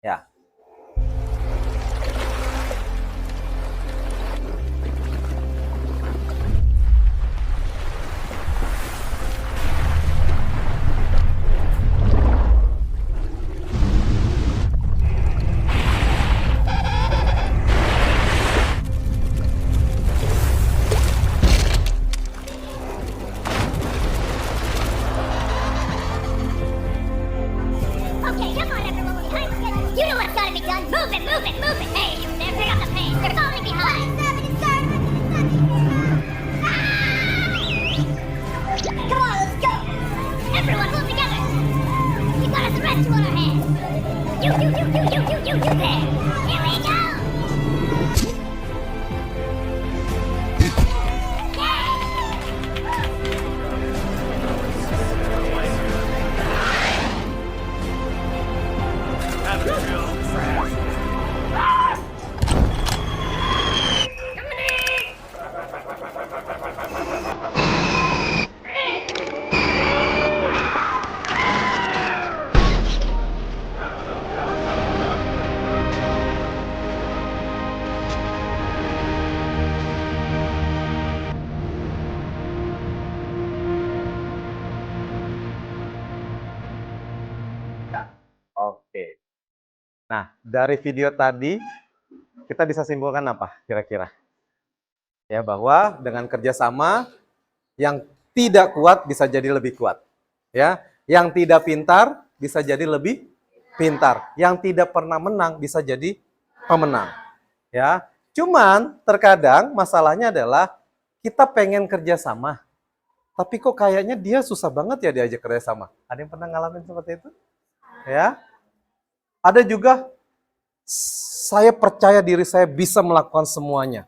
Ya. Okay, come on, everyone. Time schedule. You know what's gotta be done. Move it, move it, move it. Hey, you there, pick up the pace. You're falling behind. Come on, let's go. Everyone, pull together. We got a threat on our hands. You there. Here we go. Oke. Nah, dari video tadi kita bisa simpulkan apa kira-kira? Ya, bahwa dengan kerjasama yang tidak kuat bisa jadi lebih kuat. Ya, yang tidak pintar bisa jadi lebih pintar. Yang tidak pernah menang bisa jadi pemenang. Ya, cuman terkadang masalahnya adalah kita pengen kerjasama, tapi kok kayaknya dia susah banget ya diajak kerjasama. Ada yang pernah ngalamin seperti itu? Ya, ada juga saya percaya diri saya bisa melakukan semuanya.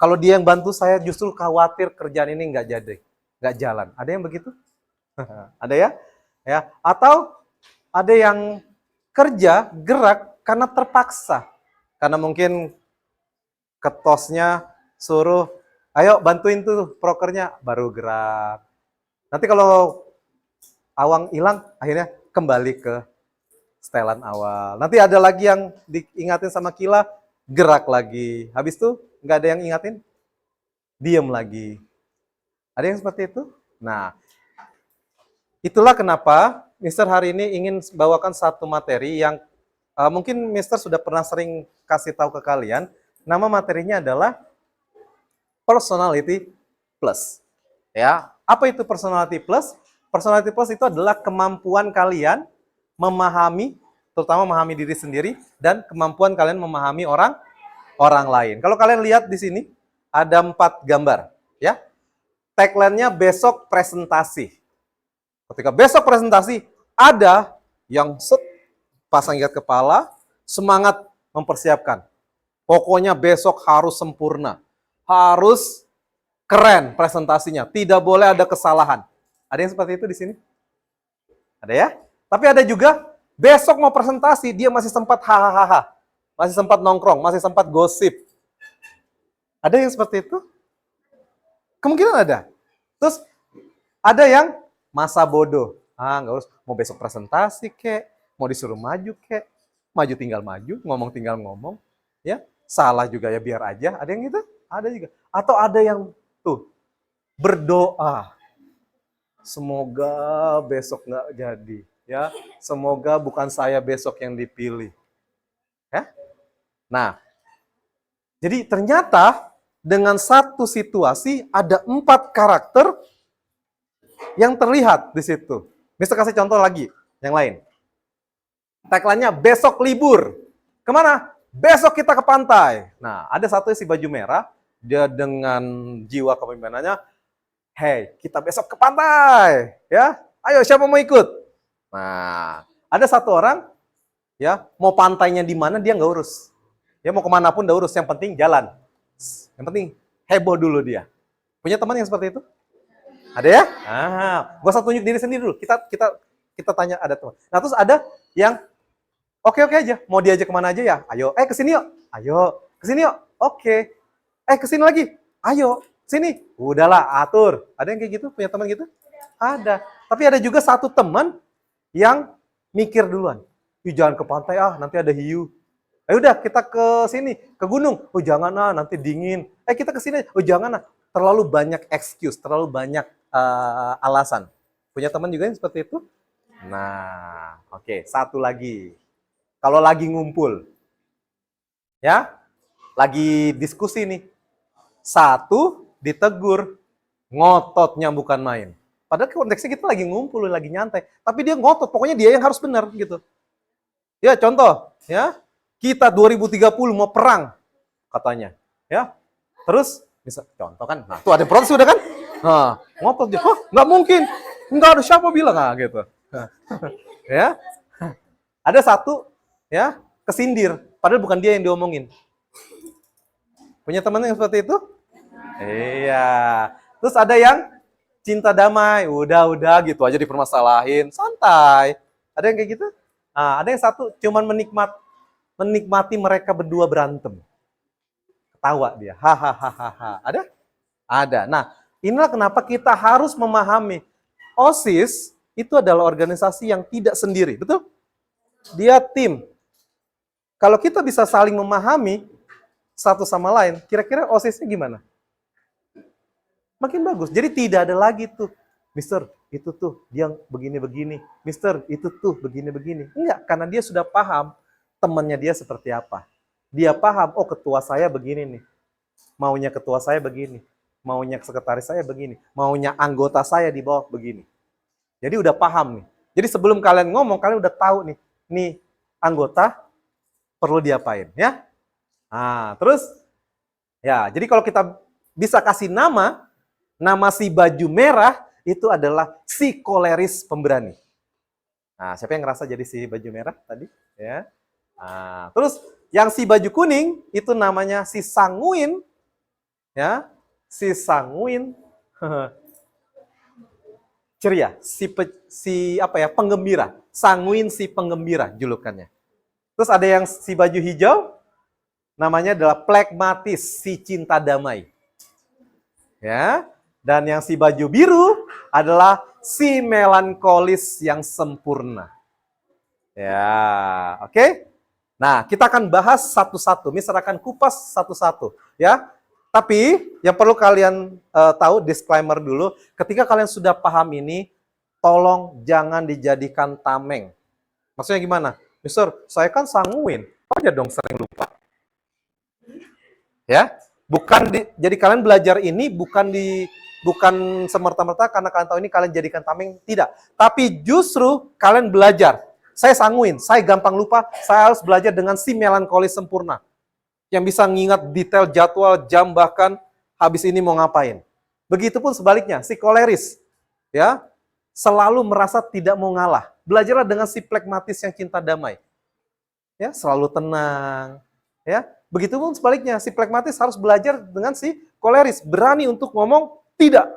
Kalau dia yang bantu saya justru khawatir kerjaan ini nggak jadi, nggak jalan. Ada yang begitu? Ada ya? Ya. Atau ada yang kerja gerak karena terpaksa, karena mungkin ketosnya suruh, ayo bantuin tuh prokernya, baru gerak. Nanti kalau awang hilang, akhirnya kembali ke setelan awal. Nanti ada lagi yang diingatin sama Kila, gerak lagi. Habis itu nggak ada yang ingatin, diem lagi. Ada yang seperti itu? Nah, itulah kenapa Mister hari ini ingin bawakan satu materi yang mungkin Mister sudah pernah sering kasih tahu ke kalian. Nama materinya adalah Personality Plus. Ya, apa itu Personality Plus? Personality Plus itu adalah kemampuan kalian memahami, terutama memahami diri sendiri, dan kemampuan kalian memahami orang lain. Kalau kalian lihat di sini, ada 4 gambar. Ya, tagline-nya besok presentasi. Ketika besok presentasi, ada yang pasang ikat kepala, semangat mempersiapkan. Pokoknya besok harus sempurna. Harus keren presentasinya. Tidak boleh ada kesalahan. Ada yang seperti itu di sini? Ada ya? Tapi ada juga besok mau presentasi, dia masih sempat hahaha. Masih sempat nongkrong, masih sempat gosip. Ada yang seperti itu? Kemungkinan ada. Terus ada yang masa bodoh. Nggak urus. Mau besok presentasi kek, mau disuruh maju kek. Maju tinggal maju, ngomong tinggal ngomong. Ya, salah juga ya biar aja. Ada yang gitu? Ada juga. Atau ada yang tuh berdoa. Semoga besok nggak jadi. Ya, semoga bukan saya besok yang dipilih. Ya. Nah, jadi ternyata dengan satu situasi ada 4 karakter yang terlihat di situ. Mister kasih contoh lagi, yang lain. Tagline-nya besok libur. Kemana? Besok kita ke pantai. Nah, ada satu si baju merah, dia dengan jiwa kepemimpinannya, hey, kita besok ke pantai. Ya, ayo siapa mau ikut? Nah, ada satu orang, ya mau pantainya di mana dia nggak urus. Ya mau kemana pun nggak urus, yang penting jalan. Yang penting heboh dulu dia. Punya teman yang seperti itu? Ada ya? Gua usah tunjuk diri sendiri dulu. Kita tanya ada teman. Nah terus ada yang oke aja, mau diajak kemana aja ya? Ayo, kesini yuk. Ayo, kesini yuk. Oke. Kesini lagi. Ayo, sini. Udahlah, atur. Ada yang kayak gitu? Punya teman gitu? Ada. Tapi ada juga satu teman yang mikir duluan. Ih, jangan ke pantai nanti ada hiu. Ayo udah kita ke sini, ke gunung. Oh jangan nanti dingin. Kita ke sini. Oh jangan Terlalu banyak excuse, terlalu banyak alasan. Punya teman juga yang seperti itu? Nah, oke, satu lagi. Kalau lagi ngumpul, ya, lagi diskusi nih. Satu ditegur, ngototnya bukan main. Padahal konteksnya kita lagi ngumpul, lagi nyantai. Tapi dia ngotot, pokoknya dia yang harus benar gitu. Ya, contoh, ya. Kita 2030 mau perang, katanya. Ya. Terus, misal, contoh kan, nah tuh ada protes sudah kan? Nah, ngotot dia, nggak mungkin. Nggak ada siapa bilang, gitu. Ya. Ada satu, ya, kesindir. Padahal bukan dia yang diomongin. Punya teman yang seperti itu? Iya. Terus ada yang cinta damai. Udah gitu aja dipermasalahin. Santai. Ada yang kayak gitu? Nah, ada yang satu cuman menikmati mereka berdua berantem. Ketawa dia. Hahaha. Ada? Ada. Nah, inilah kenapa kita harus memahami OSIS itu adalah organisasi yang tidak sendiri. Betul? Dia tim. Kalau kita bisa saling memahami satu sama lain, kira-kira OSIS-nya gimana? Makin bagus. Jadi tidak ada lagi tuh, Mister, itu tuh dia begini-begini. Mister, itu tuh begini-begini. Enggak, karena dia sudah paham temannya dia seperti apa. Dia paham, oh ketua saya begini nih. Maunya ketua saya begini. Maunya sekretaris saya begini. Maunya anggota saya di bawah begini. Jadi udah paham nih. Jadi sebelum kalian ngomong, kalian udah tahu nih anggota perlu diapain, ya. Nah, terus, ya, jadi kalau kita bisa kasih nama si baju merah itu adalah si koleris pemberani. Nah, siapa yang ngerasa jadi si baju merah tadi? Ya. Nah, terus yang si baju kuning itu namanya si sanguin, ya, si sanguin, ceria, penggembira, sanguin si penggembira julukannya. Terus ada yang si baju hijau, namanya adalah plekmatis, si cinta damai. Ya. Dan yang si baju biru adalah si melankolis yang sempurna. Ya, oke? Nah, kita akan bahas satu-satu, misalkan kupas satu-satu, ya. Tapi yang perlu kalian tahu, disclaimer dulu, ketika kalian sudah paham ini, tolong jangan dijadikan tameng. Maksudnya gimana? Mister, saya kan sanguin, aja dong sering lupa. Ya, jadi kalian belajar ini bukan semerta-merta karena kalian tahu ini kalian jadikan tameng, tidak. Tapi justru kalian belajar. Saya sanguin, saya gampang lupa, saya harus belajar dengan si melankolis sempurna. Yang bisa ngingat detail jadwal, jam, bahkan habis ini mau ngapain. Begitupun sebaliknya, si koleris, ya, selalu merasa tidak mau ngalah. Belajarlah dengan si plekmatis yang cinta damai. Ya, selalu tenang, ya. Begitupun sebaliknya, si plekmatis harus belajar dengan si koleris, berani untuk ngomong tidak.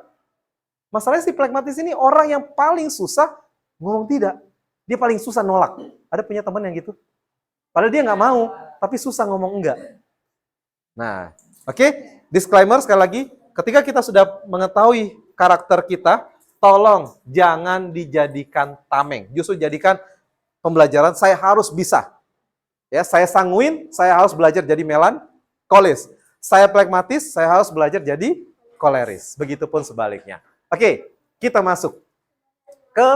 Masalahnya si plekmatis ini orang yang paling susah ngomong tidak. Dia paling susah nolak. Ada punya teman yang gitu? Padahal dia nggak mau, tapi susah ngomong enggak. Nah, oke. Disclaimer sekali lagi, ketika kita sudah mengetahui karakter kita, tolong jangan dijadikan tameng. Justru jadikan pembelajaran, saya harus bisa. Ya, saya sanguin, saya harus belajar jadi melankolis. Saya plekmatis, saya harus belajar jadi koleris. Begitupun sebaliknya. Oke, kita masuk ke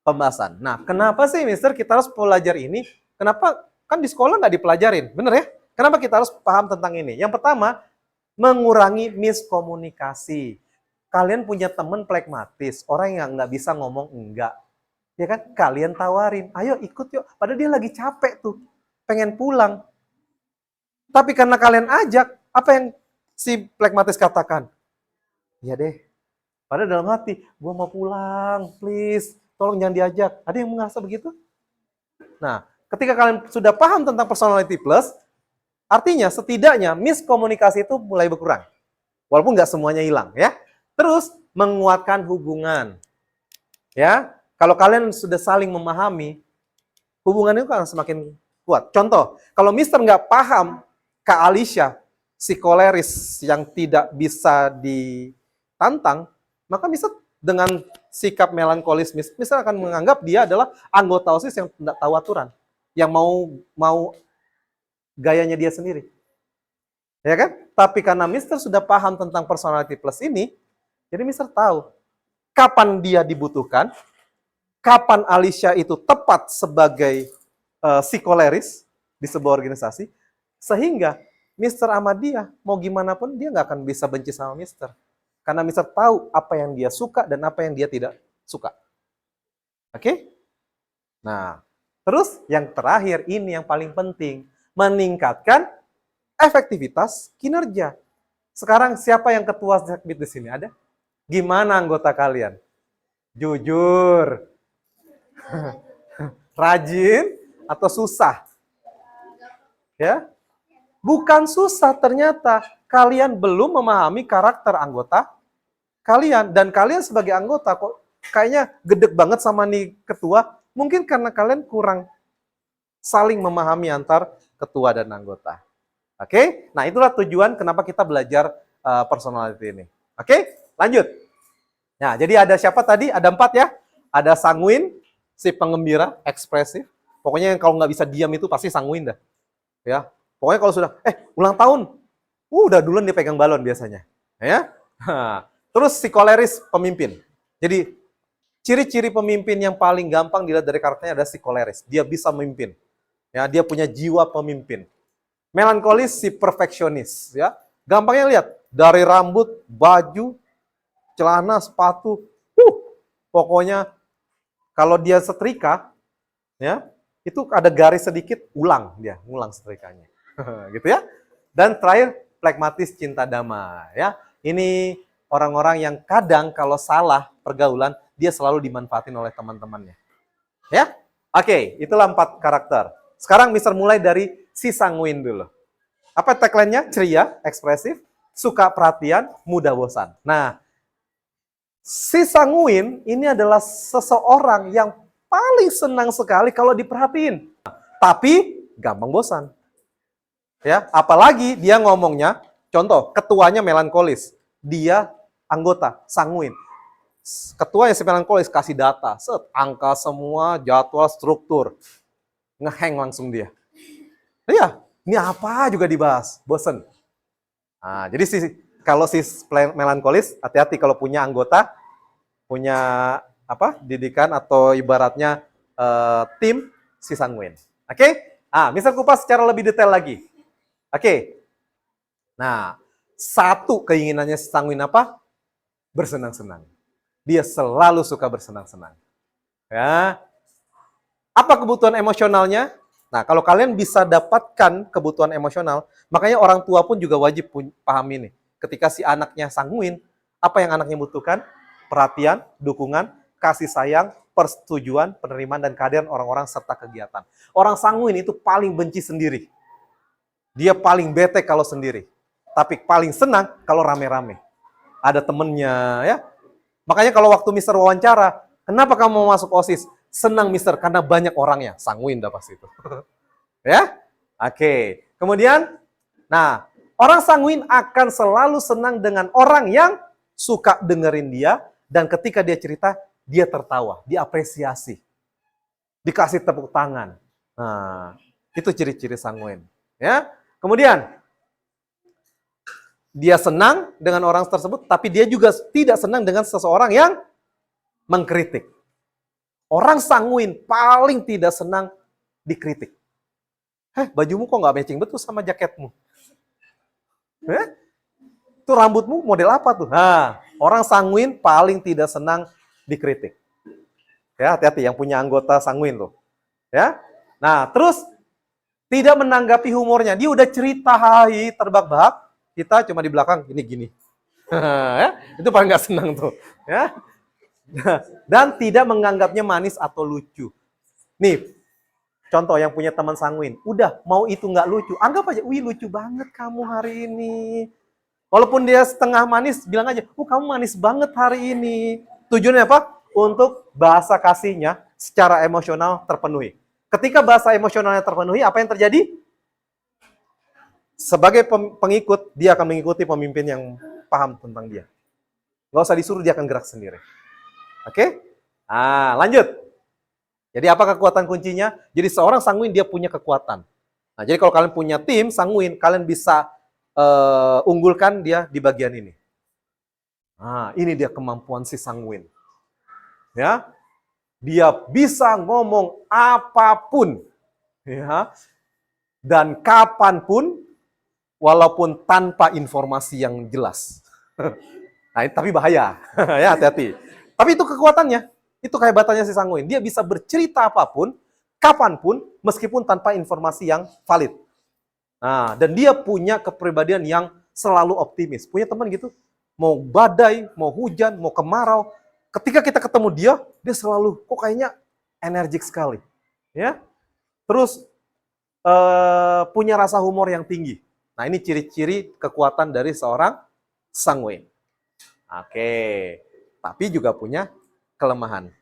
pembahasan. Nah, kenapa sih Mister kita harus belajar ini? Kenapa? Kan di sekolah nggak dipelajarin, bener ya? Kenapa kita harus paham tentang ini? Yang pertama, mengurangi miskomunikasi. Kalian punya teman plekmatis, orang yang nggak bisa ngomong enggak. Ya kan? Kalian tawarin, ayo ikut yuk. Padahal dia lagi capek tuh, pengen pulang. Tapi karena kalian ajak, apa yang si plekmatis katakan? Ya deh. Padahal dalam hati, gua mau pulang, please. Tolong jangan diajak. Ada yang merasa begitu? Nah, ketika kalian sudah paham tentang personality plus, artinya setidaknya miskomunikasi itu mulai berkurang. Walaupun nggak semuanya hilang, ya. Terus, menguatkan hubungan. Ya, kalau kalian sudah saling memahami, hubungan itu akan semakin kuat. Contoh, kalau Mister nggak paham Kak Alicia, si koleris yang tidak bisa ditantang, maka Mister dengan sikap melankolis, Mister akan menganggap dia adalah anggota OSIS yang tidak tahu aturan. yang mau gayanya dia sendiri. Ya kan? Tapi karena Mister sudah paham tentang personality plus ini, jadi Mister tahu kapan dia dibutuhkan, kapan Alicia itu tepat sebagai psikoleris di sebuah organisasi, sehingga Mister sama dia, mau gimana pun dia nggak akan bisa benci sama Mister. Karena Mister tahu apa yang dia suka dan apa yang dia tidak suka. Oke? Nah, terus yang terakhir, ini yang paling penting. Meningkatkan efektivitas kinerja. Sekarang siapa yang ketua Sekbid di sini? Ada? Gimana anggota kalian? Jujur. Rajin atau susah? Ya? Bukan susah, ternyata kalian belum memahami karakter anggota kalian. Dan kalian sebagai anggota kok kayaknya gedek banget sama nih ketua. Mungkin karena kalian kurang saling memahami antar ketua dan anggota. Oke? Nah, itulah tujuan kenapa kita belajar personality ini. Oke? Lanjut. Nah, jadi ada siapa tadi? Ada 4 ya. Ada sanguin, si pengembira, ekspresif. Pokoknya yang kalau nggak bisa diam itu pasti sanguin dah. Ya. Pokoknya kalau sudah, ulang tahun, udah duluan dia pegang balon biasanya. Ya. Terus si koleris, pemimpin. Jadi, ciri-ciri pemimpin yang paling gampang dilihat dari karakternya adalah si koleris. Dia bisa memimpin. Ya, dia punya jiwa pemimpin. Melankolis, si perfeksionis. Ya. Gampangnya lihat, dari rambut, baju, celana, sepatu, pokoknya kalau dia setrika, ya, itu ada garis sedikit, ngulang setrikanya. Gitu ya. Dan terakhir, pragmatis, cinta damai. Ya. Ini orang-orang yang kadang kalau salah pergaulan, dia selalu dimanfaatin oleh teman-temannya. Ya? Oke, itulah 4 karakter. Sekarang Mister mulai dari si sanguin dulu. Apa tagline-nya? Ceria, ekspresif, suka perhatian, mudah bosan. Nah, si sanguin ini adalah seseorang yang paling senang sekali kalau diperhatiin. Tapi gampang bosan. Ya, apalagi dia ngomongnya, contoh, ketuanya melankolis. Dia anggota, sanguin. Ketua yang si melankolis kasih data, angka semua, jadwal, struktur. Ngeheng langsung dia. Iya, ini apa juga dibahas, bosen. Nah, jadi kalau si melankolis, hati-hati kalau punya anggota, punya didikan atau ibaratnya tim si sanguin. Oke? Mister kupas secara lebih detail lagi. Oke. Nah, satu keinginannya si sanguin apa? Bersenang-senang. Dia selalu suka bersenang-senang. Ya. Apa kebutuhan emosionalnya? Nah, kalau kalian bisa dapatkan kebutuhan emosional, makanya orang tua pun juga wajib paham ini. Ketika si anaknya sanguin, apa yang anaknya butuhkan? Perhatian, dukungan, kasih sayang, persetujuan, penerimaan, dan kehadiran orang-orang serta kegiatan. Orang sanguin itu paling benci sendiri. Dia paling bete kalau sendiri. Tapi paling senang kalau rame-rame. Ada temennya, ya. Makanya kalau waktu Mister wawancara, kenapa kamu mau masuk OSIS? Senang Mister, karena banyak orangnya. Sanguin dah pasti itu. Ya? Oke. Kemudian, nah, orang sanguin akan selalu senang dengan orang yang suka dengerin dia, dan ketika dia cerita, dia tertawa, diapresiasi. Dikasih tepuk tangan. Nah, itu ciri-ciri sanguin. Ya? Kemudian, dia senang dengan orang tersebut, tapi dia juga tidak senang dengan seseorang yang mengkritik. Orang sanguin paling tidak senang dikritik. Bajumu kok nggak matching betul sama jaketmu? Itu rambutmu model apa tuh? Nah, orang sanguin paling tidak senang dikritik. Ya, hati-hati yang punya anggota sanguin tuh. Ya. Nah, terus tidak menanggapi humornya. Dia udah cerita hai terbahak-bahak, kita cuma di belakang gini-gini. Ya, itu paling nggak senang tuh. Ya. Dan tidak menganggapnya manis atau lucu. Nih, contoh yang punya teman sanguin. Udah, mau itu nggak lucu, anggap aja, wih lucu banget kamu hari ini. Walaupun dia setengah manis, bilang aja, kamu manis banget hari ini. Tujuannya apa? Untuk bahasa kasihnya secara emosional terpenuhi. Ketika bahasa emosionalnya terpenuhi, apa yang terjadi? Sebagai pengikut, dia akan mengikuti pemimpin yang paham tentang dia. Nggak usah disuruh, dia akan gerak sendiri. Oke? Lanjut. Jadi apa kekuatan kuncinya? Jadi seorang sanguin dia punya kekuatan. Nah, jadi kalau kalian punya tim sanguin, kalian bisa unggulkan dia di bagian ini. Nah, ini dia kemampuan si sanguin. Ya, dia bisa ngomong apapun, ya, dan kapanpun, walaupun tanpa informasi yang jelas. Nah, tapi bahaya, ya hati-hati. Tapi itu kekuatannya, itu kehebatannya si sanguin. Dia bisa bercerita apapun, kapanpun, meskipun tanpa informasi yang valid. Nah, dan dia punya kepribadian yang selalu optimis. Punya teman gitu, mau badai, mau hujan, mau kemarau, ketika kita ketemu dia, dia selalu kok kayaknya energik sekali, ya. Terus punya rasa humor yang tinggi. Nah, ini ciri-ciri kekuatan dari seorang sanguin. Oke, tapi juga punya kelemahan.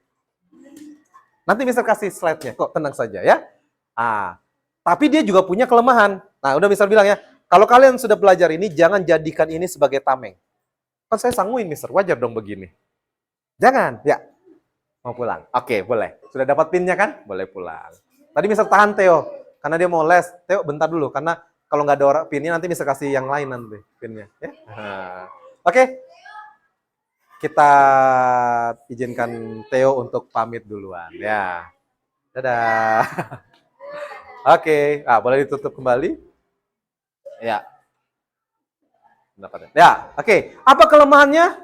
Nanti Mister kasih slide-nya, kok tenang saja ya. Tapi dia juga punya kelemahan. Nah, udah Mister bilang ya, kalau kalian sudah belajar ini, jangan jadikan ini sebagai tameng. Kan saya sanguin Mister, wajar dong begini. Jangan, ya. Mau pulang? Oke, boleh. Sudah dapat pinnya kan? Boleh pulang. Tadi Mister tahan Theo, karena dia mau les. Theo, bentar dulu, karena kalau nggak ada orang pinnya, nanti Mister kasih yang lain nanti pinnya. Ya? Oke. Kita izinkan Theo untuk pamit duluan. Ya. Dadah. Oke. Boleh ditutup kembali? Ya. Ya, oke. Apa kelemahannya?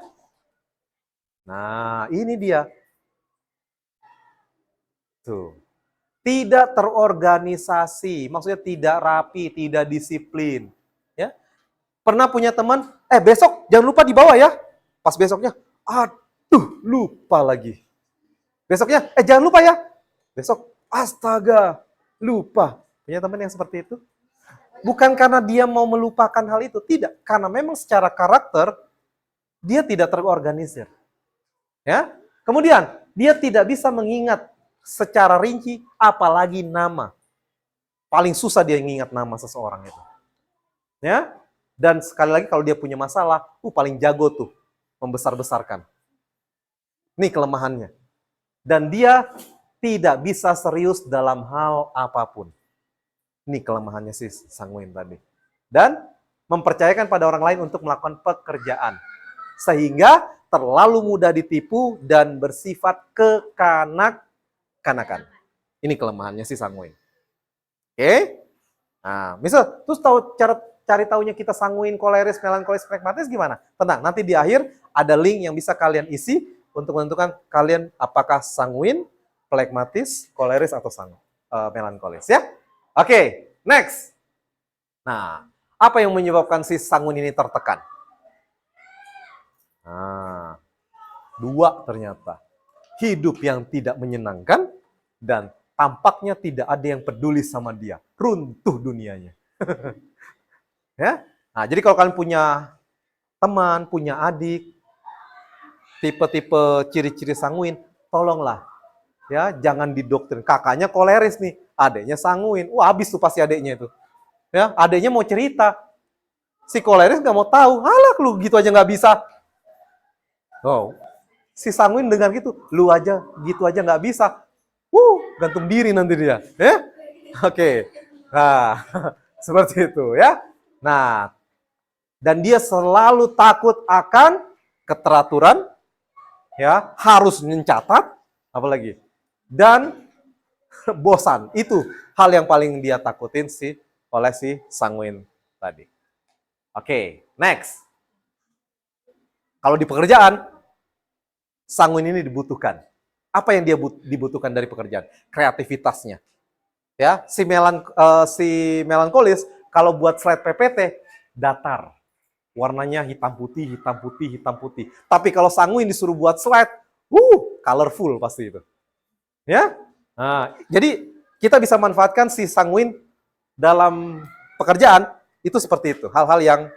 Nah, ini dia. Tuh. Tidak terorganisasi, maksudnya tidak rapi, tidak disiplin. Ya. Pernah punya teman, besok jangan lupa dibawa ya. Pas besoknya, aduh, lupa lagi. Besoknya, jangan lupa ya. Besok, astaga, lupa. Punya teman yang seperti itu? Bukan karena dia mau melupakan hal itu, tidak. Karena memang secara karakter, dia tidak terorganisir. Ya. Kemudian, dia tidak bisa mengingat secara rinci, apalagi nama. Paling susah dia mengingat nama seseorang itu. Ya. Dan sekali lagi kalau dia punya masalah, paling jago tuh membesar-besarkan. Ini kelemahannya. Dan dia tidak bisa serius dalam hal apapun. Ini kelemahannya si sanguin tadi. Dan mempercayakan pada orang lain untuk melakukan pekerjaan. Sehingga terlalu mudah ditipu dan bersifat kekanak-kanakan. Ini kelemahannya si sanguin. Oke? Nah, misal, terus tahu cara cari taunya kita sanguin, koleris, melankolis, flegmatis gimana? Tenang, nanti di akhir ada link yang bisa kalian isi untuk menentukan kalian apakah sanguin, flegmatis, koleris, atau melankolis ya. Oke, next. Nah, apa yang menyebabkan si sanguin ini tertekan? Nah, 2 ternyata. Hidup yang tidak menyenangkan dan tampaknya tidak ada yang peduli sama dia. Runtuh dunianya. Ya. Nah, jadi kalau kalian punya teman, punya adik, tipe-tipe ciri-ciri sanguin, tolonglah. Ya, jangan didoktrin. Kakaknya koleris nih, adiknya sanguin. Wah, habis tuh pasti adiknya itu. Ya, adiknya mau cerita. Si koleris nggak mau tahu. Halah, lu gitu aja nggak bisa. Oh, si sanguin dengar gitu, lu aja gitu aja nggak bisa. Gantung diri nanti dia. Ya? Oke. Nah, seperti itu ya. Nah, dan dia selalu takut akan keteraturan, ya, harus mencatat, apalagi, dan bosan. Itu hal yang paling dia takutin oleh si sanguin tadi. Oke, next. Kalau di pekerjaan, sanguin ini dibutuhkan. Apa yang dia dibutuhkan dari pekerjaan? Kreativitasnya. Ya, si melankolis kalau buat slide PPT datar. Warnanya hitam putih, hitam putih, hitam putih. Tapi kalau sanguin disuruh buat slide, colorful pasti itu. Ya. Nah, jadi kita bisa manfaatkan si sanguin dalam pekerjaan itu seperti itu, hal-hal yang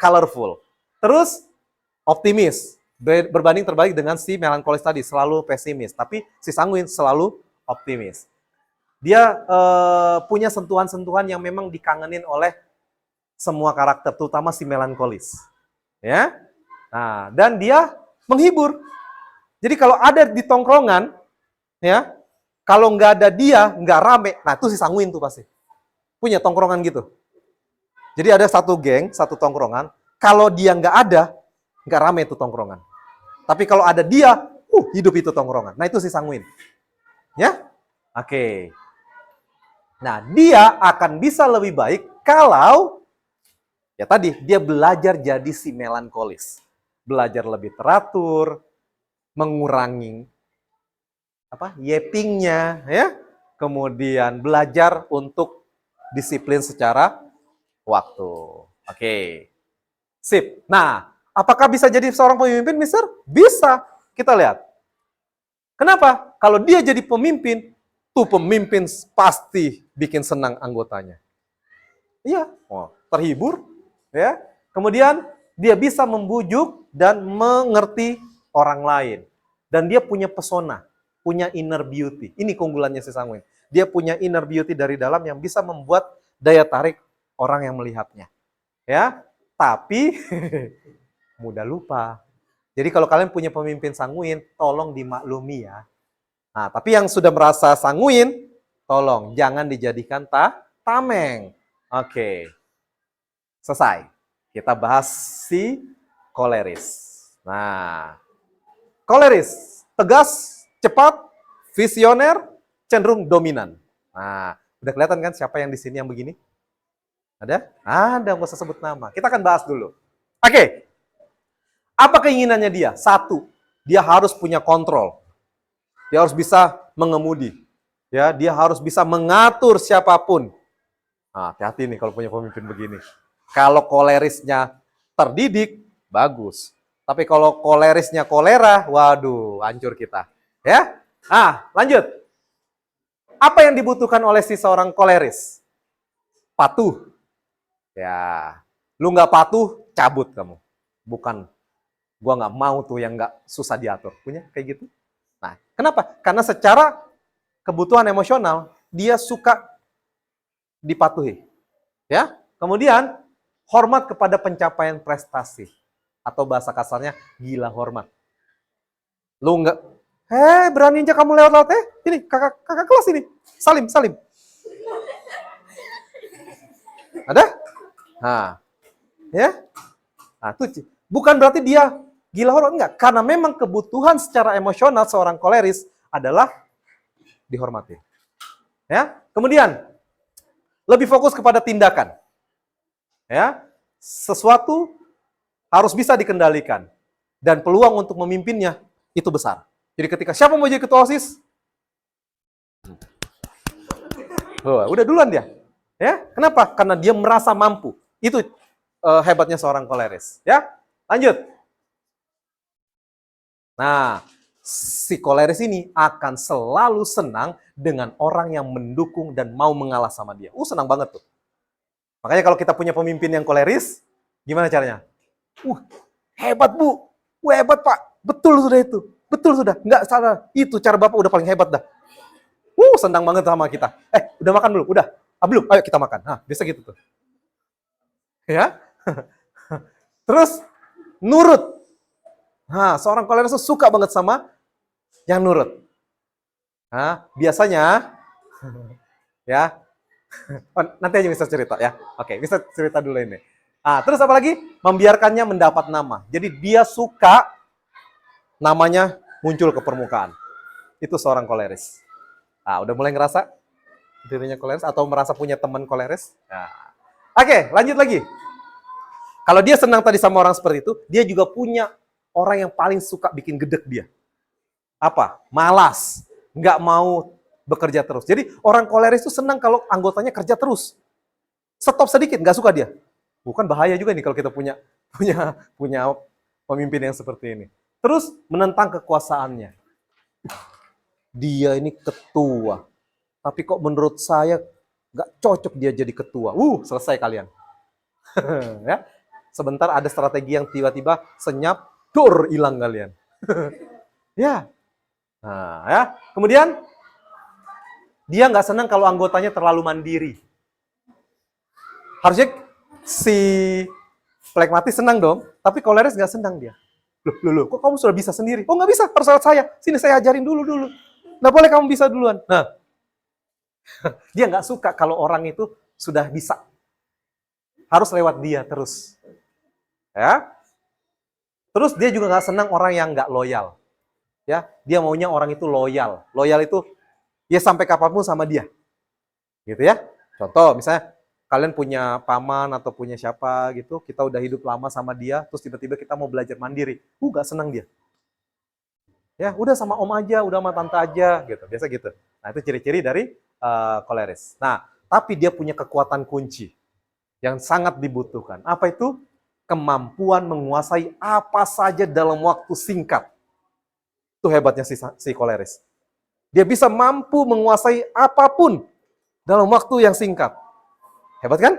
colorful. Terus optimis, berbanding terbalik dengan si melankolis tadi, selalu pesimis. Tapi si sanguin selalu optimis. Dia punya sentuhan-sentuhan yang memang dikangenin oleh semua karakter, terutama si melankolis. Ya. Nah, dan dia menghibur. Jadi kalau ada di tongkrongan, ya, Kalau nggak ada dia, nggak rame. Nah, itu si sanguin tuh pasti. Punya tongkrongan gitu. Jadi ada satu geng, satu tongkrongan. Kalau dia nggak ada, nggak rame itu tongkrongan. Tapi kalau ada dia, hidup itu tongkrongan. Nah, itu si sanguin. Ya? Oke. Nah, dia akan bisa lebih baik kalau ya tadi dia belajar jadi si melankolis. Belajar lebih teratur, mengurangi yappingnya, ya. Kemudian belajar untuk disiplin secara waktu. Oke. Sip. Nah, apakah bisa jadi seorang pemimpin, Mister? Bisa. Kita lihat. Kenapa? Kalau dia jadi pemimpin, tuh pemimpin pasti bikin senang anggotanya. Iya, terhibur, ya. Kemudian dia bisa membujuk dan mengerti orang lain. Dan dia punya pesona, punya inner beauty. Ini keunggulannya si sanguin. Dia punya inner beauty dari dalam yang bisa membuat daya tarik orang yang melihatnya. Ya, tapi mudah lupa. Jadi kalau kalian punya pemimpin sanguin, tolong dimaklumi ya. Nah, tapi yang sudah merasa sanguin, tolong jangan dijadikan tameng. Oke. Selesai. Kita bahas si koleris. Nah, koleris, tegas, cepat, visioner, cenderung dominan. Nah, udah kelihatan kan siapa yang di sini yang begini? Ada? Ada, nggak usah sebut nama. Kita akan bahas dulu. Oke. Apa keinginannya dia? Satu, dia harus punya kontrol. Dia harus bisa mengemudi. Ya, dia harus bisa mengatur siapapun. Nah, hati-hati nih kalau punya pemimpin begini. Kalau kolerisnya terdidik, bagus. Tapi kalau kolerisnya kolera, waduh, hancur kita. Ya? Nah, lanjut. Apa yang dibutuhkan oleh si seorang koleris? Patuh. Ya, lu nggak patuh, cabut kamu. Bukan, gua nggak mau tuh yang nggak susah diatur. Punya kayak gitu? Nah, kenapa? Karena secara kebutuhan emosional, dia suka dipatuhi. Ya, kemudian hormat kepada pencapaian prestasi. Atau bahasa kasarnya, gila hormat. Lu nggak, berani aja kamu lewat-lewat, ini kakak kelas ini, salim. Ada? Nah, ya. Nah, itu bukan berarti dia gila hormat, enggak. Karena memang kebutuhan secara emosional seorang koleris adalah dihormati. Ya. Kemudian, lebih fokus kepada tindakan. Ya. Sesuatu harus bisa dikendalikan. Dan peluang untuk memimpinnya itu besar. Jadi ketika siapa mau jadi ketua OSIS? Udah duluan dia. Ya, kenapa? Karena dia merasa mampu. Itu hebatnya seorang koleris. Ya, lanjut. Nah, si koleris ini akan selalu senang dengan orang yang mendukung dan mau mengalah sama dia. Senang banget tuh. Makanya kalau kita punya pemimpin yang koleris, gimana caranya? Hebat Bu. Hebat Pak. Betul sudah itu. Betul sudah. Nggak salah. Itu cara Bapak udah paling hebat dah. Senang banget sama kita. Udah makan belum? Udah. Belum. Ayo kita makan. Nah, biasa gitu tuh. Ya. Terus nurut. Nah, seorang koleris suka banget sama yang nurut. Nah, biasanya ya. Nanti aja bisa cerita ya. Oke, bisa cerita dulu ini. Nah, terus apa lagi? Membiarkannya mendapat nama. Jadi dia suka namanya muncul ke permukaan. Itu seorang koleris. Nah, udah mulai ngerasa dirinya koleris atau merasa punya teman koleris? Nah. Oke, lanjut lagi. Kalau dia senang tadi sama orang seperti itu, dia juga punya orang yang paling suka bikin gedek dia. Apa? Malas. Nggak mau bekerja terus. Jadi orang koleris itu senang kalau anggotanya kerja terus. Stop sedikit, nggak suka dia. Bukan bahaya juga nih kalau kita punya pemimpin yang seperti ini. Terus menentang kekuasaannya. Dia ini ketua. Tapi kok menurut saya nggak cocok dia jadi ketua. Selesai kalian. Ya. Sebentar ada strategi yang tiba-tiba senyap, hilang kalian. Ya. Nah, ya. Kemudian dia nggak senang kalau anggotanya terlalu mandiri. Harusnya si flekmatis senang dong, tapi koleris nggak senang dia. Loh, kok kamu sudah bisa sendiri? Nggak bisa, harus lewat saya. Sini saya ajarin dulu. nggak boleh kamu bisa duluan. Nah, dia nggak suka kalau orang itu sudah bisa. Harus lewat dia terus. Ya. Terus dia juga nggak senang orang yang nggak loyal. Ya, dia maunya orang itu loyal. Loyal itu ya sampai kapanpun sama dia. Gitu ya. Contoh, misalnya kalian punya paman atau punya siapa gitu, kita udah hidup lama sama dia, terus tiba-tiba kita mau belajar mandiri. Gak senang dia. Ya, udah sama om aja, udah sama tante aja, gitu. Biasa gitu. Nah, itu ciri-ciri dari koleris. Nah, tapi dia punya kekuatan kunci yang sangat dibutuhkan. Apa itu? Kemampuan menguasai apa saja dalam waktu singkat. Itu hebatnya si koleris. Dia bisa mampu menguasai apapun dalam waktu yang singkat. Hebat kan?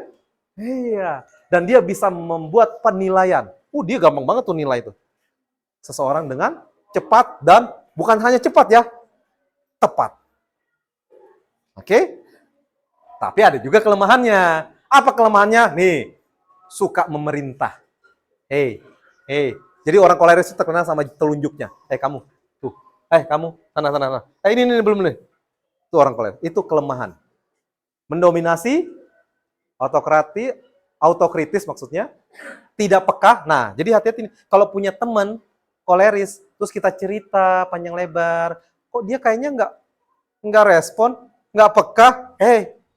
Iya. Dan dia bisa membuat penilaian. Dia gampang banget tuh nilai itu. Seseorang dengan cepat dan bukan hanya cepat ya, tepat. Oke? Tapi ada juga kelemahannya. Apa kelemahannya? Nih, suka memerintah. Hei. Jadi orang koleris itu terkenal sama telunjuknya. Kamu. Tuh. Kamu. Sana. Ini belum nih. Itu orang koleris. Itu kelemahan. Mendominasi, autokritis maksudnya, tidak peka. Nah, jadi hati-hati nih. Kalau punya teman koleris, terus kita cerita panjang lebar, kok dia kayaknya nggak respon, nggak peka.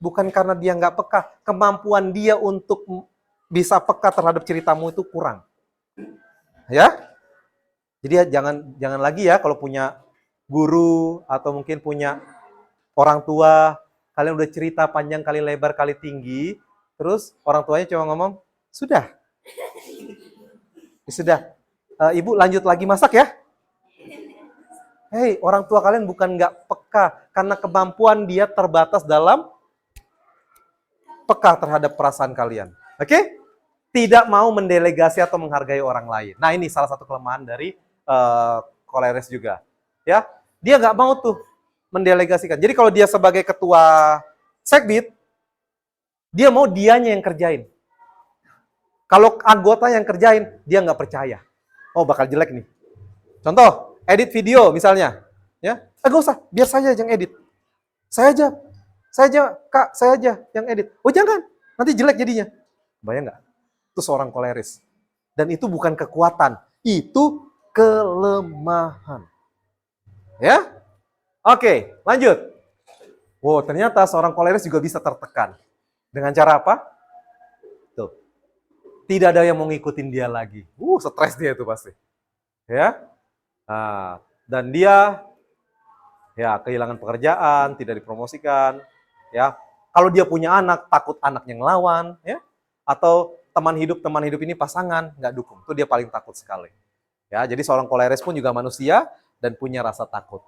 Bukan karena dia nggak peka, kemampuan dia untuk bisa peka terhadap ceritamu itu kurang. Ya, jadi jangan lagi ya kalau punya guru atau mungkin punya orang tua, kalian udah cerita panjang kali lebar kali tinggi, terus orang tuanya cuma ngomong, sudah. Ibu lanjut lagi masak ya. Orang tua kalian bukan nggak peka, karena kemampuan dia terbatas dalam peka terhadap perasaan kalian. Oke? Tidak mau mendelegasi atau menghargai orang lain. Nah, ini salah satu kelemahan dari koleris juga. Ya, dia nggak mau tuh mendelegasikan. Jadi kalau dia sebagai ketua sekbid, dia mau dianya yang kerjain. Kalau anggota yang kerjain, dia nggak percaya. Bakal jelek nih. Contoh, edit video misalnya. Ya, nggak usah, biar saya yang edit. Saya aja, Kak, saya aja yang edit. Jangan, nanti jelek jadinya. Bayang nggak? Itu seorang koleris. Dan itu bukan kekuatan, itu kelemahan. Ya? Oke, lanjut. Ternyata seorang koleris juga bisa tertekan. Dengan cara apa? Tuh. Tidak ada yang mau ngikutin dia lagi. Stres dia itu pasti. Ya. Nah, dan dia kehilangan pekerjaan, tidak dipromosikan, ya. Kalau dia punya anak, takut anaknya ngelawan, ya. Atau teman hidup ini pasangan nggak dukung. Itu dia paling takut sekali. Ya, jadi seorang koleris pun juga manusia dan punya rasa takut.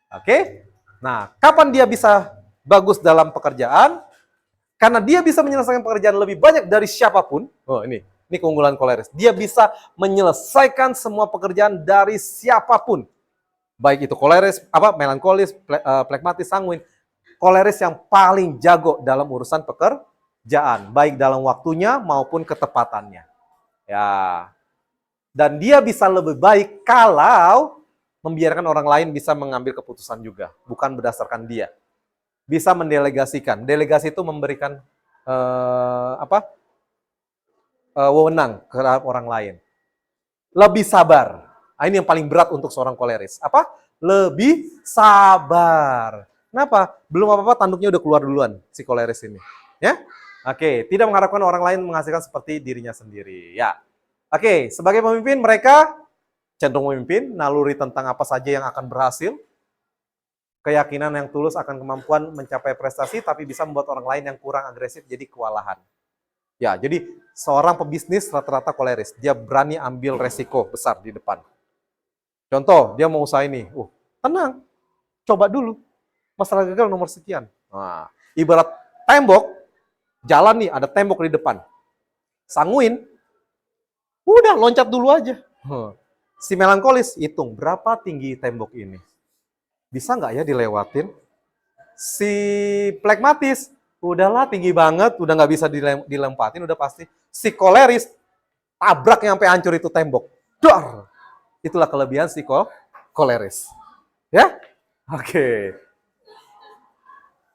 Oke? Nah, kapan dia bisa bagus dalam pekerjaan? Karena dia bisa menyelesaikan pekerjaan lebih banyak dari siapapun. Ini keunggulan koleris. Dia bisa menyelesaikan semua pekerjaan dari siapapun. Baik itu koleris, melankolis, plekmatis, sanguin. Koleris yang paling jago dalam urusan pekerjaan, baik dalam waktunya maupun ketepatannya. Ya. Dan dia bisa lebih baik kalau membiarkan orang lain bisa mengambil keputusan juga, bukan berdasarkan dia. Bisa mendelegasikan. Delegasi itu memberikan wewenang ke orang lain. Lebih sabar. Ini yang paling berat untuk seorang koleris. Lebih sabar. Kenapa? Belum apa-apa tanduknya udah keluar duluan si koleris ini. Ya? Oke, tidak mengharapkan orang lain menghasilkan seperti dirinya sendiri. Ya. Oke, sebagai pemimpin mereka cenderung memimpin, naluri tentang apa saja yang akan berhasil, keyakinan yang tulus akan kemampuan mencapai prestasi, tapi bisa membuat orang lain yang kurang agresif jadi kewalahan. Ya, jadi seorang pebisnis rata-rata koleris. Dia berani ambil resiko besar di depan. Contoh, dia mau usaha ini. Tenang, coba dulu. Masalah gagal nomor sekian. Nah, ibarat tembok, jalan nih, ada tembok di depan. Sanguin, udah loncat dulu aja. Si melankolis, hitung berapa tinggi tembok ini. Bisa nggak ya dilewatin? Si plekmatis, udahlah tinggi banget, udah nggak bisa dilempatin, udah pasti. Si koleris, tabrak sampai hancur itu tembok. Dar! Itulah kelebihan si koleris. Ya? Oke.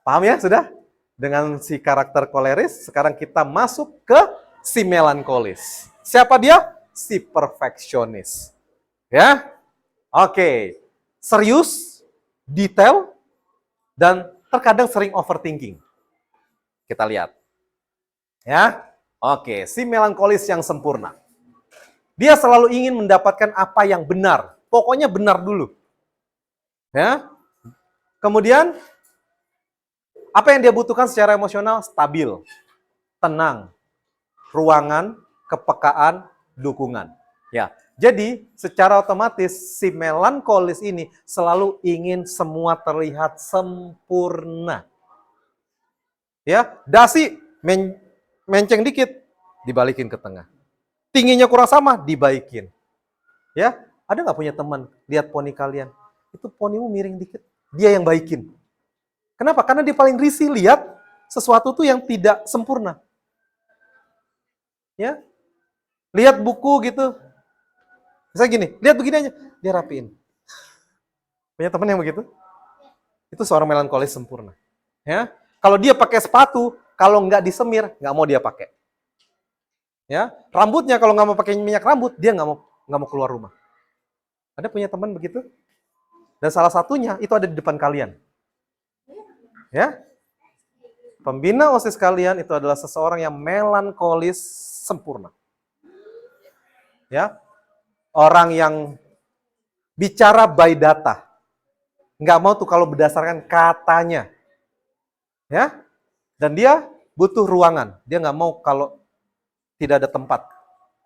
Paham ya sudah? Dengan si karakter koleris, sekarang kita masuk ke si melankolis. Siapa dia? Si perfeksionis. Ya? Oke. Serius, detail, dan terkadang sering overthinking. Kita lihat. Ya? Oke, si melankolis yang sempurna. Dia selalu ingin mendapatkan apa yang benar. Pokoknya benar dulu. Ya? Kemudian apa yang dia butuhkan secara emosional? Stabil, tenang, ruangan, kepekaan, dukungan. Ya, jadi secara otomatis si melankolis ini selalu ingin semua terlihat sempurna. Ya, dasi menceng dikit, dibalikin ke tengah. Tingginya kurang sama, dibaikin. Ya, ada nggak punya teman lihat poni kalian? Itu ponimu miring dikit, dia yang baikin. Kenapa? Karena dia paling risih lihat sesuatu tuh yang tidak sempurna. Ya, lihat buku gitu. Misalnya gini, lihat begini aja, dia rapiin. Punya teman yang begitu? Itu seorang melankolis sempurna. Ya, kalau dia pakai sepatu, kalau nggak disemir, nggak mau dia pakai. Ya, rambutnya kalau nggak mau pakai minyak rambut, dia nggak mau keluar rumah. Ada punya teman begitu? Dan salah satunya itu ada di depan kalian. Ya, pembina OSIS kalian itu adalah seseorang yang melankolis sempurna. Ya, orang yang bicara by data. Nggak mau tuh kalau berdasarkan katanya. Ya, dan dia butuh ruangan. Dia nggak mau kalau tidak ada tempat.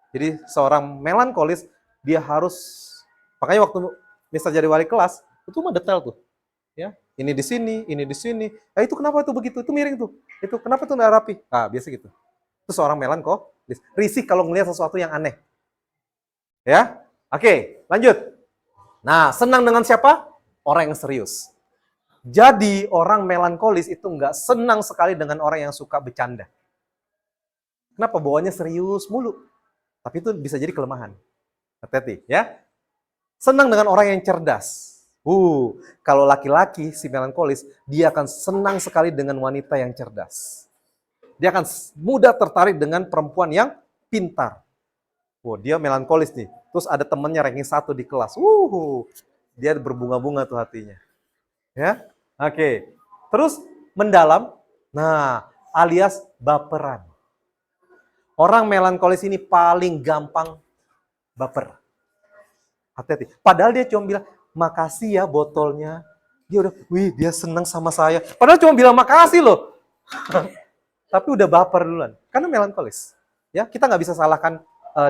Jadi seorang melankolis, dia harus, makanya waktu misal jadi wali kelas, itu mah detail tuh. Ya, ini di sini, ini di sini. Itu kenapa itu begitu? Itu miring tuh. Itu kenapa itu nggak rapi? Ah, biasa gitu. Itu seorang melankolis. Risih kalau ngelihat sesuatu yang aneh. Ya, oke, lanjut. Nah, senang dengan siapa? Orang yang serius. Jadi orang melankolis itu nggak senang sekali dengan orang yang suka bercanda. Kenapa? Bawaannya serius mulu. Tapi itu bisa jadi kelemahan. Hati-hati ya. Senang dengan orang yang cerdas. Kalau laki-laki si melankolis, dia akan senang sekali dengan wanita yang cerdas. Dia akan mudah tertarik dengan perempuan yang pintar. Dia melankolis nih. Terus ada temennya ranking 1 di kelas. Dia berbunga-bunga tuh hatinya. Ya, oke. Terus mendalam. Nah, alias baperan. Orang melankolis ini paling gampang baper. Hati-hati. Padahal dia cuma bilang, makasih ya botolnya. Dia udah, dia senang sama saya. Padahal cuma bilang makasih loh. Tapi udah baper duluan. Karena melankolis. Ya, kita nggak bisa salahkan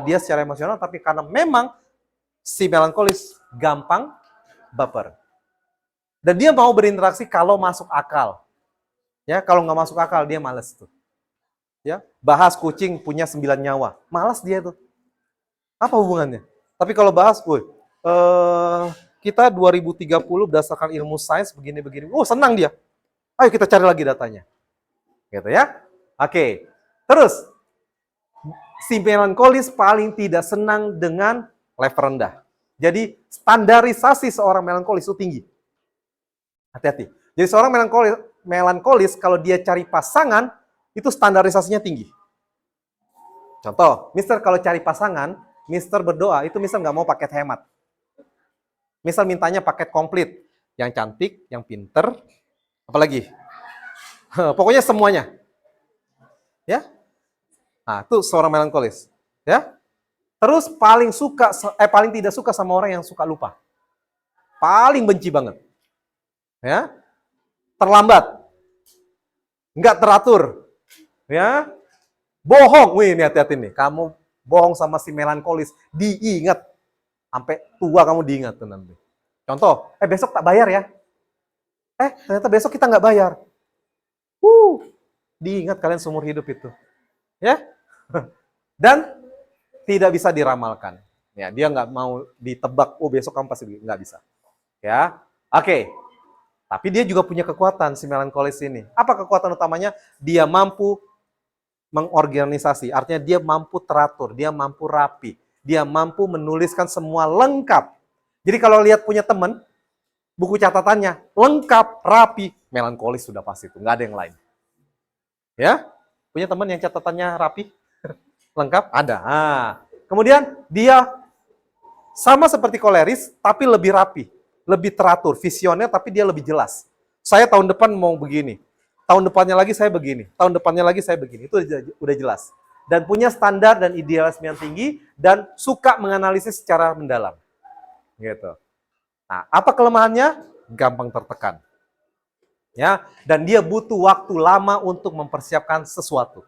dia secara emosional, tapi karena memang si melankolis gampang baper. Dan dia mau berinteraksi kalau masuk akal. Ya, kalau nggak masuk akal dia males tuh. Ya, bahas kucing punya 9 nyawa. Malas dia tuh. Apa hubungannya? Tapi kalau bahas, kita 2030 berdasarkan ilmu sains begini-begini. Senang dia. Ayo kita cari lagi datanya. Gitu ya. Oke. Terus, si melankolis paling tidak senang dengan level rendah. Jadi, standarisasi seorang melankolis itu tinggi. Hati-hati. Jadi, seorang melankolis kalau dia cari pasangan, itu standarisasinya tinggi. Contoh, Mister kalau cari pasangan, Mister berdoa, itu Mister nggak mau paket hemat. Misal mintanya paket komplit. Yang cantik, yang pinter, apalagi? Pokoknya semuanya. Ya. Nah, itu seorang melankolis. Ya. Terus paling tidak suka sama orang yang suka lupa. Paling benci banget. Ya. Terlambat. Nggak teratur. Ya, bohong. Ini hati-hati nih. Kamu bohong sama si melankolis, diingat. Sampai tua kamu diingat tuh nanti. Contoh, besok tak bayar ya. Ternyata besok kita nggak bayar. Diingat kalian seumur hidup itu. Ya. Dan tidak bisa diramalkan. Ya, dia nggak mau ditebak, besok kamu pasti nggak bisa. Ya, oke. Tapi dia juga punya kekuatan si melankolis ini. Apa kekuatan utamanya? Dia mampu mengorganisasi, artinya dia mampu teratur, dia mampu rapi, dia mampu menuliskan semua lengkap. Jadi kalau lihat punya teman, Buku catatannya lengkap, rapi, melankolis sudah pasti itu, nggak ada yang lain. Ya, punya teman yang catatannya rapi, lengkap, ada. Nah, kemudian dia sama seperti koleris, tapi lebih rapi, lebih teratur, visioner, tapi dia lebih jelas. Saya tahun depan mau begini, tahun depannya lagi saya begini, tahun depannya lagi saya begini, itu udah jelas. Dan punya standar dan idealisme yang tinggi, dan suka menganalisis secara mendalam. Gitu. Nah, apa kelemahannya? Gampang tertekan. Ya, dan dia butuh waktu lama untuk mempersiapkan sesuatu.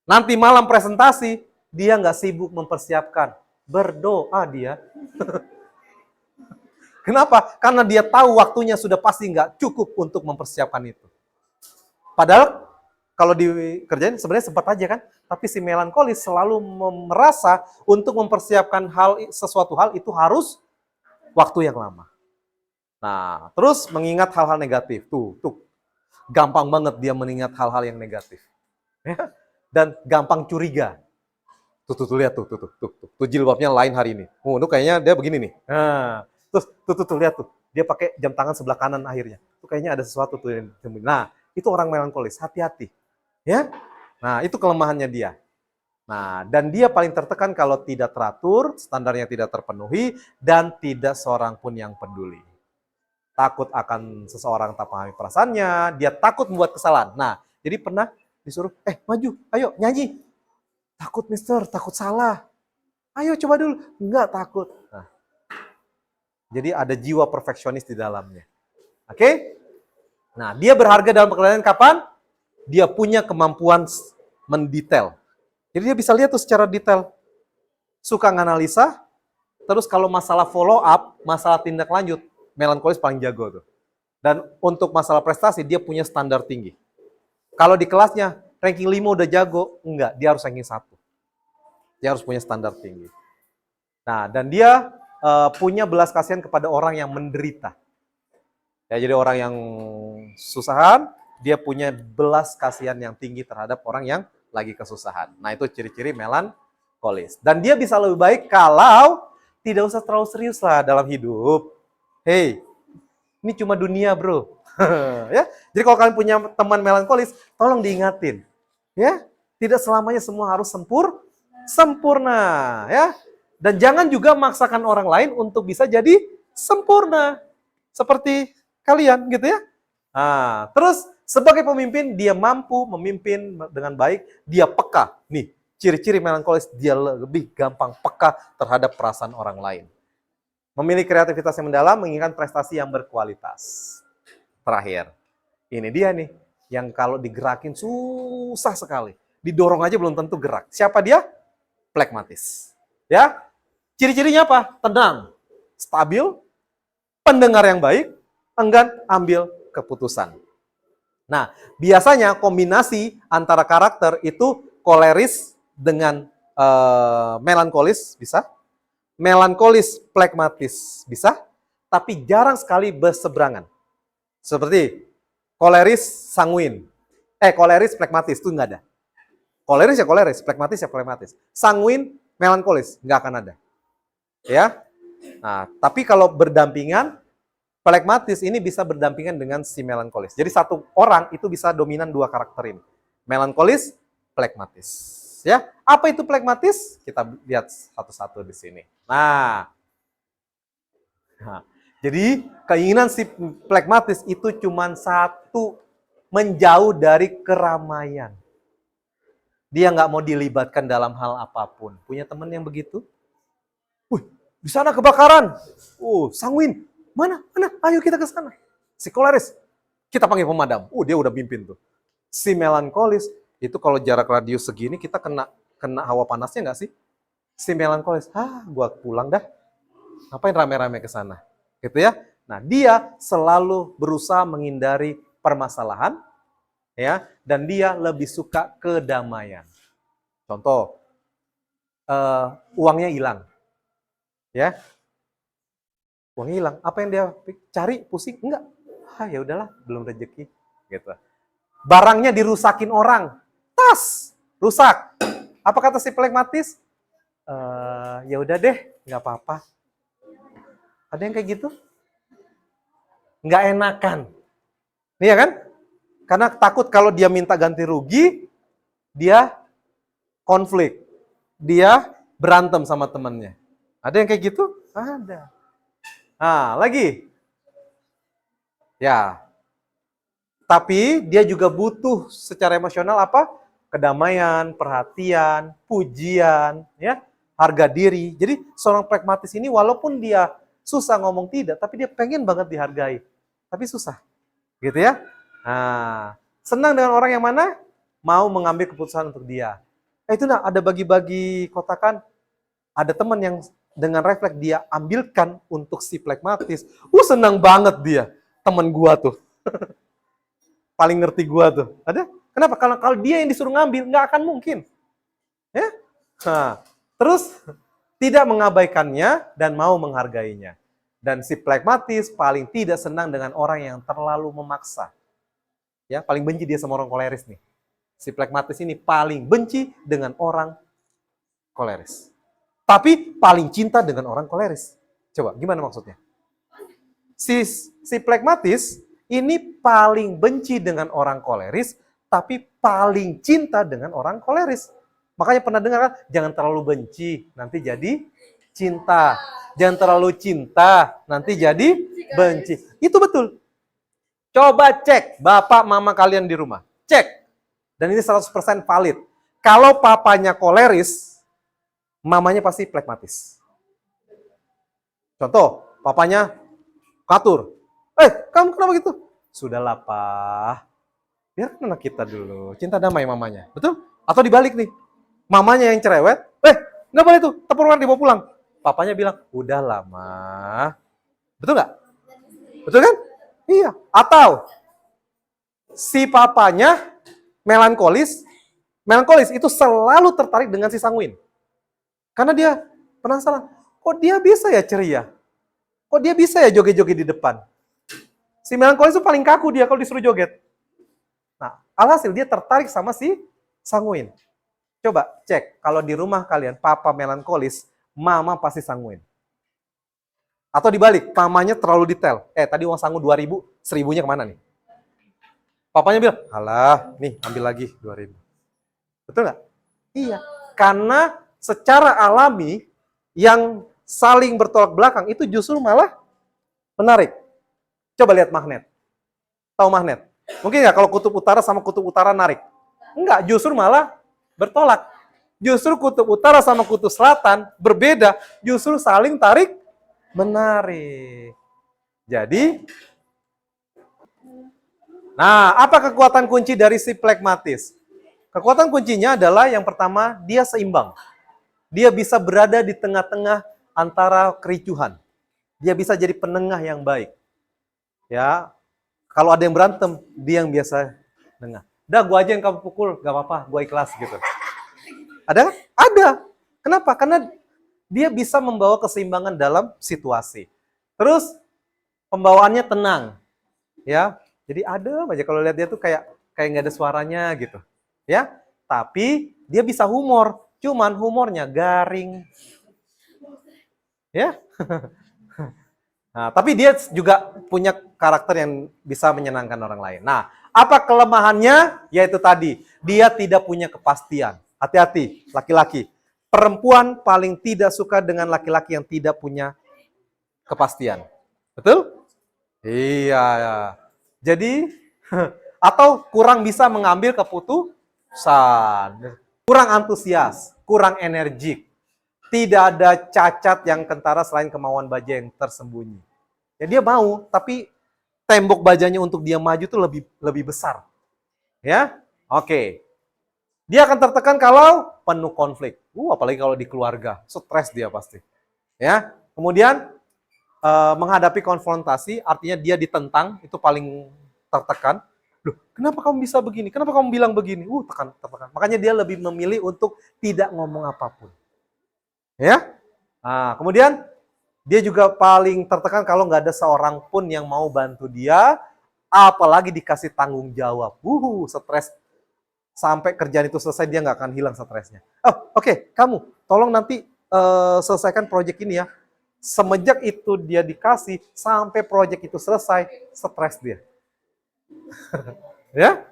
Nanti malam presentasi, dia nggak sibuk mempersiapkan. Berdoa dia. Kenapa? Karena dia tahu waktunya sudah pasti nggak cukup untuk mempersiapkan itu. Padahal kalau dikerjain sebenarnya sempat aja kan, tapi si melankolis selalu merasa untuk mempersiapkan sesuatu hal itu harus waktu yang lama. Nah, terus mengingat hal-hal negatif. Tuh. Gampang banget dia mengingat hal-hal yang negatif. Ya? Dan gampang curiga. Tuh, lihat tuh. Tuh jilbabnya lain hari ini. Oh, itu kayaknya dia begini nih. Nah, terus tuh, lihat tuh. Dia pakai jam tangan sebelah kanan akhirnya. Tuh kayaknya ada sesuatu tuh yang disembunyi. Nah, itu orang melankolis, hati-hati. Ya? Nah, itu kelemahannya dia. Nah, dan dia paling tertekan kalau tidak teratur, standarnya tidak terpenuhi, dan tidak seorang pun yang peduli. Takut akan seseorang tak pahami perasaannya, dia takut membuat kesalahan. Nah, jadi pernah disuruh, maju, ayo nyanyi. Takut mister, takut salah. Ayo coba dulu. Enggak, takut. Nah, jadi ada jiwa perfeksionis di dalamnya. Oke? Nah, dia berharga dalam pekerjaan kapan? Dia punya kemampuan mendetail. Jadi dia bisa lihat tuh secara detail. Suka nganalisa, terus kalau masalah follow up, masalah tindak lanjut, melankolis paling jago tuh. Dan untuk masalah prestasi, dia punya standar tinggi. Kalau di kelasnya, ranking 5 udah jago, enggak, dia harus ranking 1. Dia harus punya standar tinggi. Nah, dan dia punya belas kasihan kepada orang yang menderita. Ya, jadi orang yang susahan, dia punya belas kasihan yang tinggi terhadap orang yang lagi kesusahan. Nah, itu ciri-ciri melankolis. Dan dia bisa lebih baik kalau tidak usah terlalu serius lah dalam hidup. Hey, ini cuma dunia, bro. Ya, jadi kalau kalian punya teman melankolis, tolong diingatin. Ya, tidak selamanya semua harus sempurna, ya. Dan jangan juga memaksakan orang lain untuk bisa jadi sempurna. Seperti kalian, gitu ya. Nah, terus sebagai pemimpin, dia mampu memimpin dengan baik, dia peka. Nih, ciri-ciri melankolis, dia lebih gampang peka terhadap perasaan orang lain. Memiliki kreativitas yang mendalam, menginginkan prestasi yang berkualitas. Terakhir, ini dia nih, yang kalau digerakin susah sekali. Didorong aja belum tentu gerak. Siapa dia? Plekmatis. Ya, ciri-cirinya apa? Tenang, stabil, pendengar yang baik, enggan ambil keputusan. Nah, biasanya kombinasi antara karakter itu koleris dengan melankolis bisa, melankolis plekmatis bisa, tapi jarang sekali berseberangan. Seperti koleris sanguin, koleris plekmatis itu nggak ada. Koleris ya koleris, plekmatis ya plekmatis. Sanguin, melankolis nggak akan ada. Ya, nah tapi kalau berdampingan, plekmatis ini bisa berdampingan dengan si melankolis. Jadi satu orang itu bisa dominan dua karakter ini. Melankolis, plekmatis. Ya, apa itu plekmatis? Kita lihat satu-satu di sini. Nah, jadi keinginan si plekmatis itu cuma satu, menjauh dari keramaian. Dia nggak mau dilibatkan dalam hal apapun. Punya teman yang begitu? Wih, di sana kebakaran. Sanguin. Mana? Ayo kita ke sana. Si koleris, kita panggil pemadam. Dia udah mimpin tuh. Si melankolis, itu kalau jarak radius segini kita kena hawa panasnya nggak sih? Si melankolis, gua pulang dah. Ngapain rame-rame ke sana? Gitu ya. Nah, dia selalu berusaha menghindari permasalahan, ya, dan dia lebih suka kedamaian. Contoh, uangnya hilang, ya. Uangnya hilang. Apa yang dia cari? Pusing? Enggak. Ya udahlah, belum rezeki. Gitu. Barangnya dirusakin orang. Tas rusak. Apa kata si plekmatis? Ya udah deh, nggak apa-apa. Ada yang kayak gitu? nggak enakan. Iya kan? Karena takut kalau dia minta ganti rugi, dia konflik. Dia berantem sama temannya. Ada yang kayak gitu? Ada. Nah, lagi. Ya. Tapi dia juga butuh secara emosional apa? Kedamaian, perhatian, pujian, ya, harga diri. Jadi seorang pragmatis ini walaupun dia susah ngomong tidak, tapi dia pengen banget dihargai. Tapi susah. Gitu ya. Nah, senang dengan orang yang mana? Mau mengambil keputusan untuk dia. Itu nah, ada bagi-bagi kotakan, ada teman yang dengan refleks dia ambilkan untuk si pragmatis. Senang banget dia. Temen gua tuh. Paling ngerti gua tuh. Ada? Kenapa? Kalau dia yang disuruh ngambil, nggak akan mungkin. Ya? Nah, terus tidak mengabaikannya dan mau menghargainya. Dan si pragmatis paling tidak senang dengan orang yang terlalu memaksa. Ya, paling benci dia sama orang koleris nih. Si pragmatis ini paling benci dengan orang koleris. Tapi paling cinta dengan orang koleris. Coba, gimana maksudnya? Si pragmatis ini paling benci dengan orang koleris, tapi paling cinta dengan orang koleris. Makanya pernah dengar kan, jangan terlalu benci, nanti jadi cinta. Jangan terlalu cinta, nanti jadi benci. Itu betul. Coba cek bapak mama kalian di rumah. Cek. Dan ini 100% valid. Kalau papanya koleris, mamanya pasti pragmatis. Contoh, papanya katur. Kamu kenapa gitu? Sudahlah, Pak. Biar anak kita dulu. Cinta damai mamanya. Betul? Atau dibalik nih. Mamanya yang cerewet. Nggak boleh tuh. Tepung dibawa pulang. Papanya bilang, udahlah, Ma. Betul nggak? Betul kan? Iya. Atau si papanya melankolis itu selalu tertarik dengan si sanguin. Karena dia penasaran, kok dia bisa ya ceria? Kok dia bisa ya joget-joget di depan? Si melankolis itu paling kaku dia kalau disuruh joget. Nah, alhasil dia tertarik sama si sanguin. Coba cek, kalau di rumah kalian papa melankolis, mama pasti sanguin. Atau dibalik, mamanya terlalu detail. Tadi uang sangu 2.000, 1.000-nya kemana nih? Papanya bilang, alah, nih ambil lagi 2.000. Betul nggak? Iya. Karena secara alami, yang saling bertolak belakang itu justru malah menarik. Coba lihat magnet. Tahu magnet? Mungkin nggak kalau kutub utara sama kutub utara narik? Enggak, justru malah bertolak. Justru kutub utara sama kutub selatan berbeda, justru saling tarik menarik. Jadi, nah, apa kekuatan kunci dari si pragmatis? Kekuatan kuncinya adalah yang pertama, dia seimbang. Dia bisa berada di tengah-tengah antara kericuhan. Dia bisa jadi penengah yang baik. Ya, kalau ada yang berantem, dia yang biasa nengah. Dah, gua aja yang kamu pukul, gak apa-apa, gua ikhlas gitu. Ada? Ada. Kenapa? Karena dia bisa membawa keseimbangan dalam situasi. Terus pembawaannya tenang. Ya. Jadi adem aja kalau lihat dia tuh kayak nggak ada suaranya gitu. Ya. Tapi dia bisa humor. Cuman humornya garing. Ya. Nah, tapi dia juga punya karakter yang bisa menyenangkan orang lain. Nah, apa kelemahannya? Yaitu tadi, dia tidak punya kepastian. Hati-hati, laki-laki. Perempuan paling tidak suka dengan laki-laki yang tidak punya kepastian. Betul? Iya. Jadi, atau kurang bisa mengambil keputusan. Kurang antusias, kurang energik. Tidak ada cacat yang kentara selain kemauan baja yang tersembunyi. Ya dia mau, tapi tembok bajanya untuk dia maju itu lebih besar. Ya, oke. Dia akan tertekan kalau penuh konflik. Apalagi kalau di keluarga, stres dia pasti. Ya, kemudian menghadapi konfrontasi, artinya dia ditentang, itu paling tertekan. Loh, kenapa kamu bisa begini? Kenapa kamu bilang begini? Tertekan. Makanya dia lebih memilih untuk tidak ngomong apapun. Ya, nah, kemudian dia juga paling tertekan kalau nggak ada seorang pun yang mau bantu dia, apalagi dikasih tanggung jawab. Stres. Sampai kerjaan itu selesai, dia nggak akan hilang stresnya. Oke, kamu tolong nanti selesaikan proyek ini ya. Semenjak itu dia dikasih, sampai proyek itu selesai, stres dia. Ya?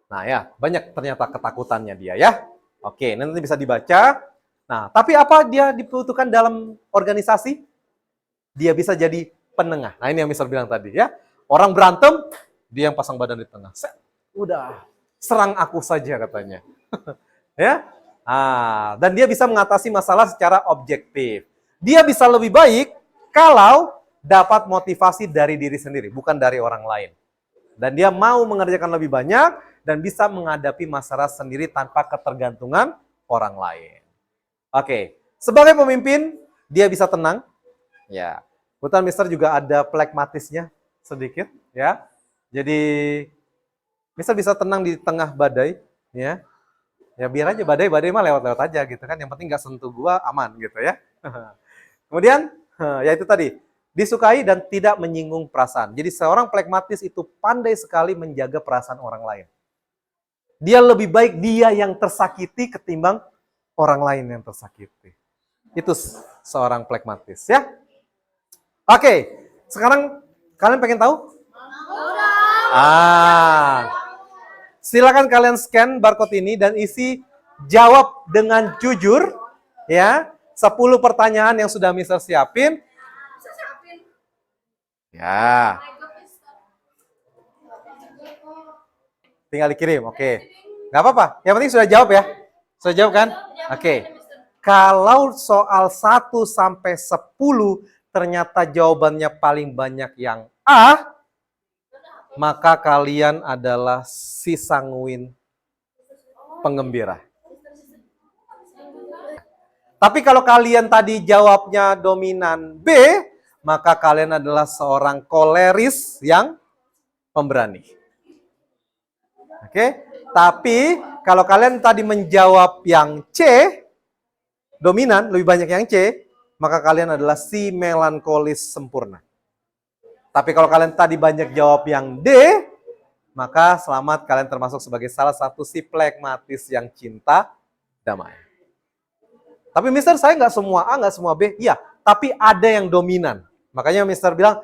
Nah ya, banyak ternyata ketakutannya dia ya. Oke, nanti bisa dibaca. Nah, tapi apa dia dibutuhkan dalam organisasi? Dia bisa jadi penengah. Nah, ini yang Mister bilang tadi ya. Orang berantem, dia yang pasang badan di tengah. Udah, serang aku saja katanya. Ya. Dan dia bisa mengatasi masalah secara objektif. Dia bisa lebih baik kalau dapat motivasi dari diri sendiri, bukan dari orang lain. Dan dia mau mengerjakan lebih banyak dan bisa menghadapi masalah sendiri tanpa ketergantungan orang lain. Oke, sebagai pemimpin, dia bisa tenang. Ya, kebetulan Mister juga ada plekmatisnya sedikit, ya. Jadi Mister bisa tenang di tengah badai, ya. Ya biar aja badai mah lewat-lewat aja gitu kan. Yang penting nggak sentuh gua, aman gitu ya. Kemudian, ya itu tadi, disukai dan tidak menyinggung perasaan. Jadi seorang plekmatis itu pandai sekali menjaga perasaan orang lain. Dia lebih baik dia yang tersakiti ketimbang orang lain yang tersakiti. Itu seorang plekmatis ya. Oke, sekarang kalian pengen tahu? Silakan kalian scan barcode ini dan isi jawab dengan jujur ya. 10 pertanyaan yang sudah Mister siapin. Ya. Tinggal dikirim, oke. Nggak apa-apa, yang penting sudah jawab ya. Sudah jawab kan? Oke. Kalau soal 1 sampai 10 ternyata jawabannya paling banyak yang A, maka kalian adalah si sanguin penggembira. Tapi kalau kalian tadi jawabnya dominan B, maka kalian adalah seorang koleris yang pemberani. Oke? Tapi kalau kalian tadi menjawab yang C, dominan, lebih banyak yang C, maka kalian adalah si melankolis sempurna. Tapi kalau kalian tadi banyak jawab yang D, maka selamat, kalian termasuk sebagai salah satu si plekmatis yang cinta damai. Tapi Mister, saya nggak semua A, nggak semua B. Iya, tapi ada yang dominan. Makanya Mister bilang,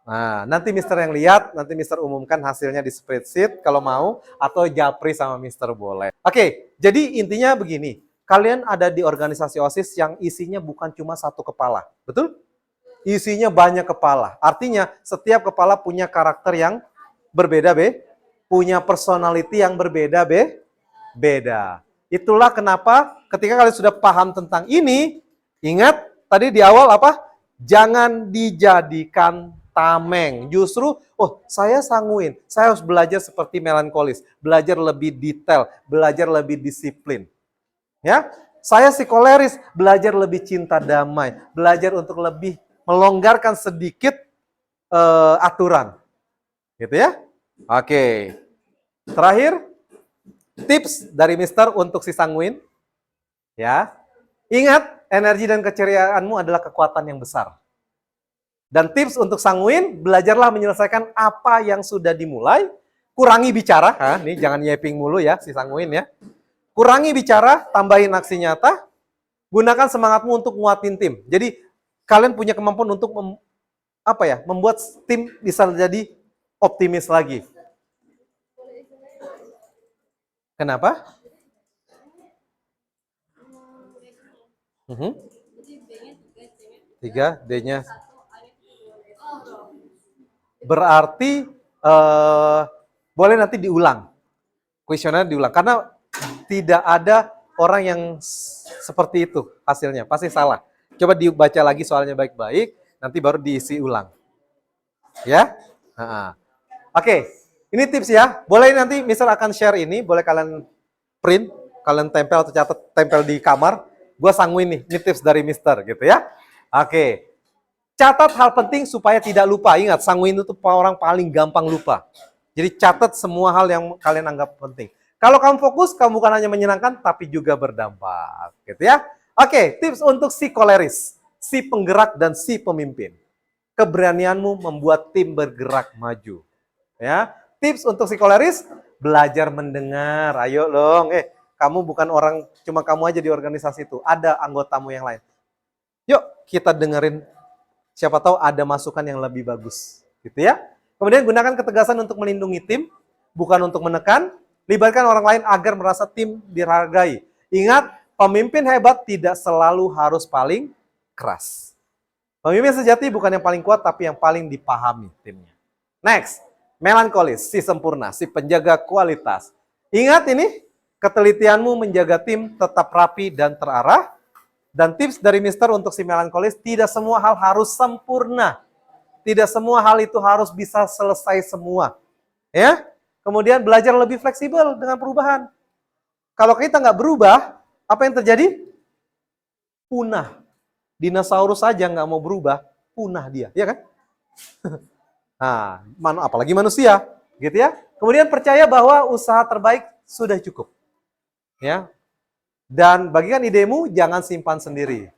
nah nanti Mister yang lihat, nanti Mister umumkan hasilnya di spreadsheet kalau mau, atau japri sama Mister boleh. Oke, jadi intinya begini, kalian ada di organisasi OSIS yang isinya bukan cuma satu kepala, betul? Isinya banyak kepala. Artinya setiap kepala punya karakter yang berbeda, punya personality yang berbeda, beda. Itulah kenapa ketika kalian sudah paham tentang ini, ingat tadi di awal apa? Jangan dijadikan tameng. Justru, saya sanguin, saya harus belajar seperti melankolis, belajar lebih detail, belajar lebih disiplin. Ya, saya si koleris, belajar lebih cinta damai, belajar untuk lebih melonggarkan sedikit aturan. Gitu ya. Oke. Terakhir, tips dari Mister untuk si sanguin. Ya. Ingat, energi dan keceriaanmu adalah kekuatan yang besar. Dan tips untuk sanguin, belajarlah menyelesaikan apa yang sudah dimulai. Kurangi bicara. Nih jangan nyeping mulu ya si sanguin ya. Kurangi bicara, tambahin aksi nyata. Gunakan semangatmu untuk nguatin tim. Jadi kalian punya kemampuan untuk membuat tim bisa jadi optimis lagi. Kenapa? 3, D-nya. Berarti boleh nanti diulang. Kuesioner diulang. Karena tidak ada orang yang seperti itu hasilnya. Pasti salah. Coba dibaca lagi soalnya baik-baik, nanti baru diisi ulang. Ya? Oke, ini tips ya. Boleh nanti Mister akan share ini, boleh kalian print, kalian tempel atau catat, tempel di kamar. Gua sanguin nih, ini tips dari Mister gitu ya. Oke. Catat hal penting supaya tidak lupa. Ingat, sanguin itu orang paling gampang lupa. Jadi catat semua hal yang kalian anggap penting. Kalau kamu fokus, kamu bukan hanya menyenangkan, tapi juga berdampak. Gitu ya. Oke, tips untuk si koleris, si penggerak dan si pemimpin. Keberanianmu membuat tim bergerak maju. Ya, tips untuk si koleris, belajar mendengar. Ayo dong, Kamu bukan orang, cuma kamu aja di organisasi itu. Ada anggotamu yang lain. Yuk, kita dengerin. Siapa tahu ada masukan yang lebih bagus. Gitu ya. Kemudian gunakan ketegasan untuk melindungi tim, bukan untuk menekan. Libatkan orang lain agar merasa tim dihargai. Ingat, pemimpin hebat tidak selalu harus paling keras. Pemimpin sejati bukan yang paling kuat, tapi yang paling dipahami timnya. Next, melankolis, si sempurna, si penjaga kualitas. Ingat ini, ketelitianmu menjaga tim tetap rapi dan terarah. Dan tips dari Mister untuk si melankolis, tidak semua hal harus sempurna. Tidak semua hal itu harus bisa selesai semua. Ya, kemudian belajar lebih fleksibel dengan perubahan. Kalau kita nggak berubah, apa yang terjadi? Punah. Dinosaurus saja nggak mau berubah, punah dia, ya kan? Nah, apalagi manusia, gitu ya. Kemudian percaya bahwa usaha terbaik sudah cukup, ya. Dan bagikan idemu, jangan simpan sendiri.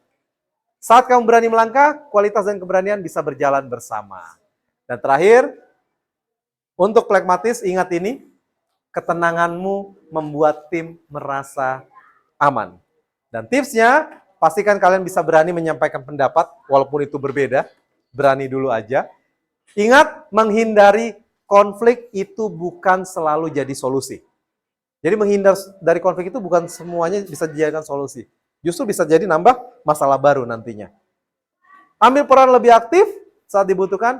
Saat kamu berani melangkah, kualitas dan keberanian bisa berjalan bersama. Dan terakhir, untuk pragmatis, ingat ini, ketenanganmu membuat tim merasa aman. Dan tipsnya, pastikan kalian bisa berani menyampaikan pendapat, walaupun itu berbeda. Berani dulu aja. Ingat, menghindari konflik itu bukan selalu jadi solusi. Jadi menghindar dari konflik itu bukan semuanya bisa dijadikan solusi. Justru bisa jadi nambah masalah baru nantinya. Ambil peran lebih aktif saat dibutuhkan.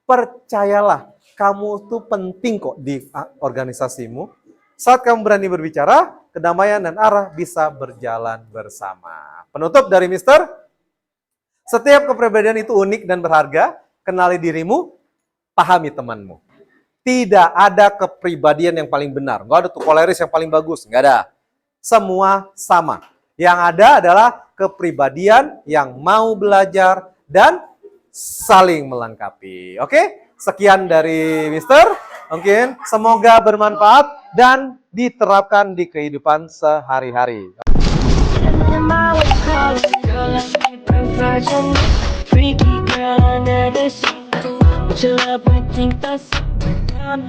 Percayalah, kamu tuh penting kok di organisasimu. Saat kamu berani berbicara, kedamaian dan arah bisa berjalan bersama. Penutup dari Mister, setiap kepribadian itu unik dan berharga. Kenali dirimu, pahami temanmu. Tidak ada kepribadian yang paling benar. Nggak ada tuh Polaris yang paling bagus. Nggak ada. Semua sama. Yang ada adalah kepribadian yang mau belajar dan saling melengkapi. Oke? Sekian dari Mister. Mungkin semoga bermanfaat dan diterapkan di kehidupan sehari-hari. Freaky girl, I never seen. Till I think that's down.